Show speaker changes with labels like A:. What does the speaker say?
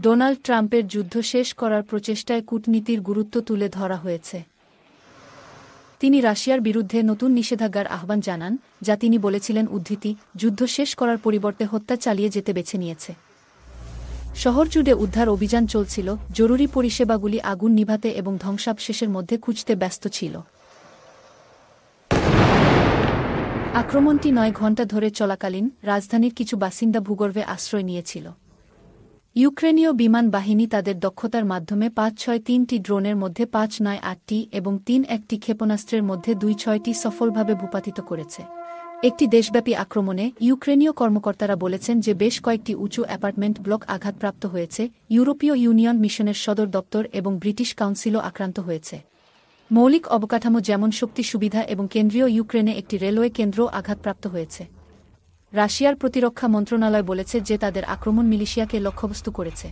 A: Donald ট্রাম্পের যুদ্ধ শেষ করার প্রচেষ্টায় কূটনীতির গুরুত্ব তুলে ধরা হয়েছে। তিনি রাশিয়ার বিরুদ্ধে নতুন নিষেধাজ্ঞার আহ্বান জানান, যা তিনি বলেছিলেন উদ্ধৃতি, যুদ্ধ শেষ করার পরিবর্তে হত্যা চালিয়ে যেতে বেছে নিয়েছে। শহর জুড়ে উদ্ধার অভিযান চলছিল, জরুরি পরিষেবাগুলি আগুন নিভাতে এবং ধ্বংসাবশেষের মধ্যে খুঁজতে ব্যস্ত ছিল। আক্রমণটি ৯ ঘণ্টা ধরে চলাকালীন রাজধানীর কিছু বাসিন্দা ভূগর্ভে আশ্রয় নিয়েছিল। ইউক্রেনীয় বিমান বাহিনী তাদের দক্ষতার মাধ্যমে ৫-৬-৩টি ড্রোনের মধ্যে ৫-৯-৮টি এবং ৩-১টি ক্ষেপণাস্ত্রের মধ্যে ২-৬টি সফলভাবে ভূপাতিত করেছে। একটি দেশব্যাপী আক্রমণে ইউক্রেনীয় কর্মকর্তারা বলেছেন যে বেশ কয়েকটি উঁচু অ্যাপার্টমেন্ট ব্লক আঘাতপ্রাপ্ত হয়েছে, ইউরোপীয় ইউনিয়ন মিশনের সদর দপ্তর এবং ব্রিটিশ কাউন্সিলও আক্রান্ত হয়েছে। মৌলিক অবকাঠামো যেমন শক্তি সুবিধা এবং কেন্দ্রীয় ইউক্রেনে একটি রেলওয়ে কেন্দ্রও আঘাতপ্রাপ্ত হয়েছে। রাশিয়ার প্রতিরক্ষা মন্ত্রণালয় বলেছে যে তাদের আক্রমণ মিলিশিয়াকে লক্ষ্যবস্তু করেছে।